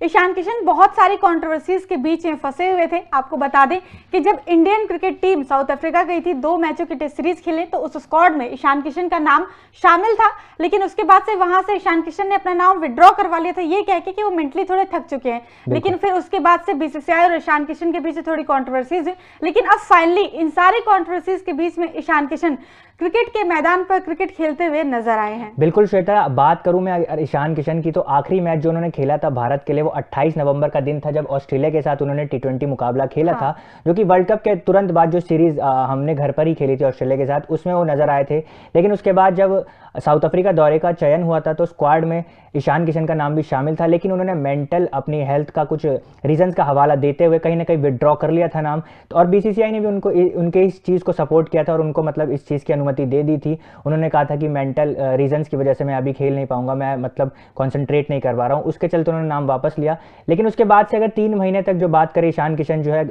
ईशान किशन बहुत सारी कंट्रोवर्सीज के बीच में फंसे हुए थे। आपको बता दें कि जब Indian cricket team south Africa गई थी 2 मैचों की टेस्ट सीरीज खेलने, तो उस स्क्वाड में ईशान किशन का नाम शामिल था, लेकिन उसके बाद से वहां से ईशान किशन ने अपना नाम विड्रॉ करवा लिया था, ये कह के कि वो मेंटली थोड़े थक चुके हैं। लेकिन फिर उसके बाद से बीसीसीआई और ईशान किशन के बीच थोड़ी कंट्रोवर्सीज हुई, लेकिन अब फाइनली इन सारी कंट्रोवर्सीज के बीच में ईशान किशन क्रिकेट के मैदान पर क्रिकेट खेलते हुए नजर आए हैं। बिल्कुल श्वेता, बात करूं मैं ईशान किशन की, तो आखिरी मैच जो उन्होंने खेला था भारत के लिए वो 28 नवंबर का दिन था, जब ऑस्ट्रेलिया के साथ उन्होंने T20 मुकाबला खेला था, जो कि वर्ल्ड कप के तुरंत बाद जो सीरीज हमने घर पर ही खेली थी ऑस्ट्रेलिया के साथ, उसमें वो नजर आए थे। लेकिन उसके बाद जब साउथ अफ्रीका दौरे का चयन हुआ था तो स्क्वाड में ईशान किशन का नाम भी शामिल था, लेकिन उन्होंने मेंटल अपनी हेल्थ का कुछ रीजंस का हवाला देते हुए कहीं ना कहीं विड्रॉ कर लिया था नाम। तो और बीसीसीआई ने भी उनके इस चीज़ को सपोर्ट किया था और उनको मतलब इस चीज़ की अनुमति दे दी थी। उन्होंने कहा था कि मेंटल रीजंस की वजह से मैं अभी खेल नहीं पाऊंगा, मैं मतलब कॉन्सेंट्रेट नहीं कर पा रहा हूँ, उसके चलते उन्होंने नाम वापस लिया। लेकिन उसके बाद से अगर 3 महीने तक जो बात करें, ईशान किशन जो है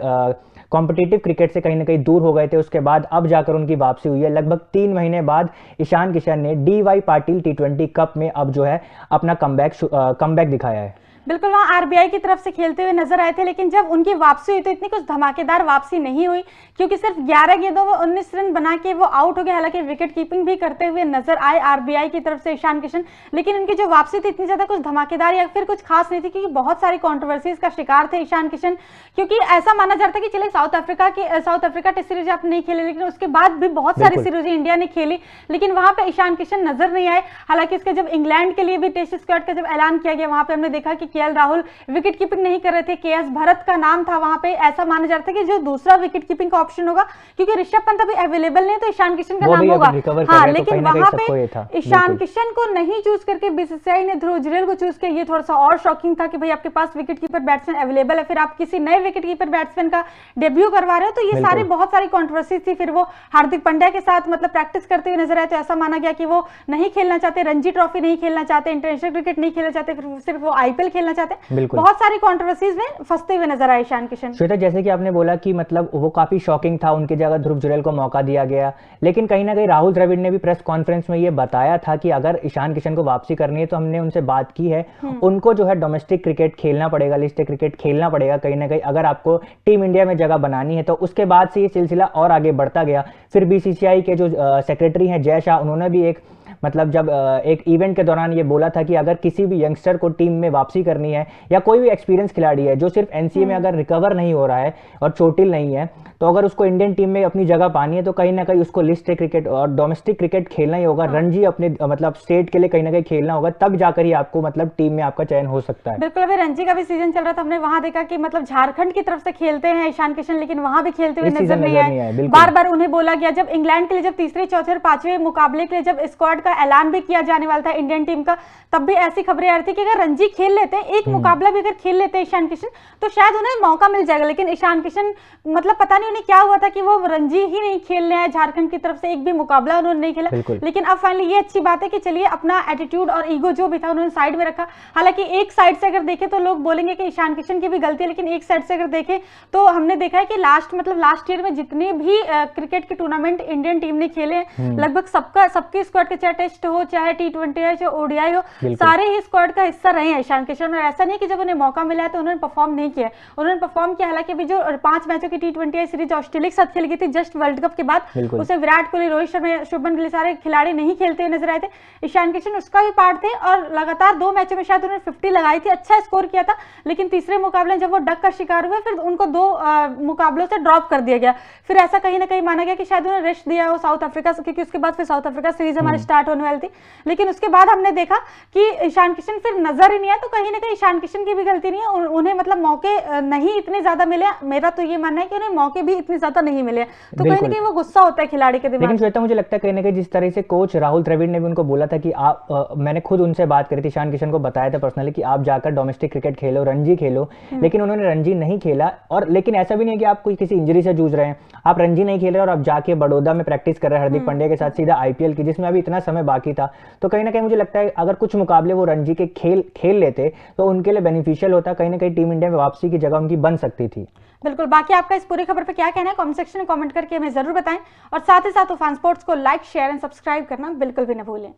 कॉम्पिटिटिव क्रिकेट से कहीं ना कहीं दूर हो गए थे, उसके बाद अब जाकर उनकी वापसी हुई है। लगभग 3 महीने बाद ईशान किशन ने DY पाटिल T20 कप में अब जो है अपना कमबैक दिखाया है। बिल्कुल, वहाँ आरबीआई की तरफ से खेलते हुए नजर आए थे, लेकिन जब उनकी वापसी हुई तो इतनी कुछ धमाकेदार वापसी नहीं हुई, क्योंकि सिर्फ 11 गेंदों में 19 रन बना के वो आउट हो गए। हालांकि विकेट कीपिंग भी करते हुए नजर आए आरबीआई की तरफ से ईशान किशन, लेकिन उनकी जो वापसी थी इतनी ज्यादा कुछ धमाकेदार या फिर कुछ खास नहीं थी, क्योंकि बहुत सारी कॉन्ट्रोवर्सीज का शिकार थे ईशान किशन। क्योंकि ऐसा माना जाता है कि चले साउथ अफ्रीका टेस्ट सीरीज आप नहीं खेले, लेकिन उसके बाद भी बहुत सारी सीरीज इंडिया ने खेली, लेकिन वहां पे ईशान किशन नजर नहीं आए। हालांकि इसके जब इंग्लैंड के लिए भी टेस्ट स्क्वाड का जब ऐलान किया गया, वहां पे हमने देखा कि KL राहुल विकेट कीपिंग नहीं कर रहे थे, KS भरत का नाम था वहां पे। ऐसा माना जाता है कि जो दूसरा विकेट कीपिंग का ऑप्शन होगा, क्योंकि ऋषभ पंत अभी अवेलेबल नहीं, तो ईशान किशन का नाम होगा। हाँ, लेकिन वहां पे ईशान किशन को नहीं चूज करके बीसीसीआई ने ध्रुव जुरेल को चूज किया। ये थोड़ा सा और शॉकिंग था कि भाई आपके पास विकेट कीपर बैट्समैन अवेलेबल है, फिर आप किसी नए विकेट कीपर बैट्समैन का डेब्यू करवा रहे हो, तो ये सारी बहुत सारी कॉन्ट्रोवर्सीज थी। फिर वो हार्दिक पांड्या के साथ मतलब प्रैक्टिस करते हुए नजर आए, तो ऐसा माना गया कि वो नहीं खेलना चाहते, रणजी ट्रॉफी नहीं खेलना चाहते, इंटरनेशनल क्रिकेट नहीं खेलना चाहते, फिर सिर्फ वो IPL खेलना चाहते। बहुत सारी कॉन्ट्रोवर्सीज में फंसते हुए नजर आए ईशान किशन। श्वेता, जैसे कि आपने बोला कि मतलब वो काफी शॉकिंग था, उनकी जगह ध्रुव जुरेल को मौका दिया गया, लेकिन कहीं ना कहीं राहुल द्रविड़ ने भी प्रेस कॉन्फ्रेंस में ये बताया था कि अगर ईशान किशन को वापसी करनी है तो हमने उनसे बात की है, उनको जो है डोमेस्टिक क्रिकेट खेलना पड़ेगा, लिस्ट क्रिकेट खेलना पड़ेगा कहीं ना कहीं, अगर आपको टीम इंडिया में जगह बनानी है तो। उसके बाद से ये सिलसिला और आगे बढ़ता गया। फिर बीसीसीआई के जो सेक्रेटरी हैं जय शाह, उन्होंने भी एक मतलब जब एक इवेंट के दौरान ये बोला था कि अगर किसी भी यंगस्टर को टीम में वापसी करनी है, या कोई भी एक्सपीरियंस खिलाड़ी है जो सिर्फ NCA में अगर रिकवर नहीं हो रहा है और चोटिल नहीं है, तो अगर उसको इंडियन टीम में अपनी जगह पानी है तो कहीं ना कहीं उसको लिस्ट क्रिकेट और डोमेस्टिक क्रिकेट खेलना ही होगा, रणजी अपने मतलब स्टेट के लिए कहीं ना कहीं खेलना होगा, तब जाकर ही आपको मतलब टीम में आपका चयन हो सकता है। बिल्कुल, अभी रणजी का भी सीजन चल रहा था, हमने वहां देखा कि मतलब झारखंड की तरफ से खेलते हैं ईशान किशन, लेकिन वहां भी खेलते हुए नजर नहीं आए। बार बार उन्हें बोला गया, जब इंग्लैंड के लिए जब तीसरे, चौथे और 5वें मुकाबले के लिए जब स्क्वाड का ऐलान भी किया जाने वाला था इंडियन टीम का, तब भी ऐसी खबरें आ रही थी कि अगर रणजी खेल लेते हैं, एक मुकाबला भी अगर खेल लेते हैं ईशान किशन, तो शायद उन्हें मौका मिल जाएगा। लेकिन ईशान किशन मतलब पता नहीं उन्हें क्या हुआ था कि वो रणजी ही नहीं खेलने आए, झारखंड की तरफ से एक भी मुकाबला उन्होंने नहीं खेला। लेकिन अब फाइनली ये अच्छी बात है कि चलिए अपना एटीट्यूड और ईगो जो भी था उन्होंने साइड में रखा। हालांकि एक साइड से अगर देखें तो लोग बोलेंगे कि ईशान किशन की भी गलती है, लेकिन एक साइड से अगर देखें तो हमने देखा है कि लास्ट ईयर में जितने भी क्रिकेट के टूर्नामेंट इंडियन टीम ने खेले, लगभग सबके स्क्वाड के, चाहे टेस्ट हो, चाहे T20 हो, चाहे ODI हो, सारे ही स्क्वाड का हिस्सा रहे हैं ईशान किशन। और ऐसा नहीं कि जब उन्हें मौका मिला है तो उन्होंने परफॉर्म नहीं किया, उन्होंने परफॉर्म किया। हालांकि भी जो 5 मैचों की T20 सीरीज ऑस्ट्रेलिया के साथ खेली गई थी जस्ट वर्ल्ड कप के बाद, उसे विराट कोहली, रोहित शर्मा, शुभमन गिल सारे खिलाड़ी नहीं खेलते हुए नजर आए थे। ईशान किशन उसका भी पार्ट थे, और लगातार 2 मैचों में शायद उन्होंने 50 लगाई थी, अच्छा स्कोर किया था। लेकिन तीसरे मुकाबले जब वो डक का शिकार हुए, फिर उनको 2 मुकाबलों से ड्रॉप कर दिया गया। फिर ऐसा कहीं ना कहीं माना गया कि शायद उन्हें रेस्ट दिया हो साउथ अफ्रीका से, क्योंकि उसके बाद फिर साउथ अफ्रीका सीरीज हमारी स्टार्ट होने वाली थी। लेकिन उसके बाद हमने देखा कि ईशान किशन फिर नजर ही नहीं आया, तो कहीं ना कहीं ईशान किशन की भी गलती नहीं है, उन्हें मतलब मौके नहीं इतने ज्यादा मिले। मेरा तो ये मानना है कि उन्हें मौके भी इतने ज्यादा नहीं मिले, तो कहीं ना कहीं वो गुस्सा होता है खिलाड़ी के दिमाग। लेकिन श्वेता, मुझे लगता है कहीं ना कहीं जिस तरह से कोच राहुल द्रविड़ ने भी उनको बोला था कि आप मैंने खुद उनसे बात करी थी, ईशान किशन को बताया था पर्सनली कि आप जाकर डोमेस्टिक क्रिकेट खेलो, रणजी खेलो, लेकिन उन्होंने रणजी नहीं खेला। और लेकिन ऐसा भी नहीं है कि आप कोई किसी इंजरी से जूझ रहे हैं, आप रणजी नहीं खेल रहे और आप जाके बड़ौदा में प्रैक्टिस कर रहे हैं हार्दिक पांड्या के साथ सीधा IPL की, जिसमें अभी इतना समय बाकी था। तो कहीं ना कहीं मुझे लगता है अगर कुछ मुकाबले वो रणजी के खेल लेते तो उनके लिए बेनिफिशियल होता, कहीं ना कहीं टीम इंडिया में वापसी की जगह उनकी बन सकती थी। बिल्कुल, बाकी आपका इस पूरी खबर पे क्या कहना है कमेंट सेक्शन में कमेंट करके हमें जरूर बताएं, और साथ ही साथ तूफान स्पोर्ट्स को लाइक, शेयर एंड सब्सक्राइब करना बिल्कुल भी न भूलें।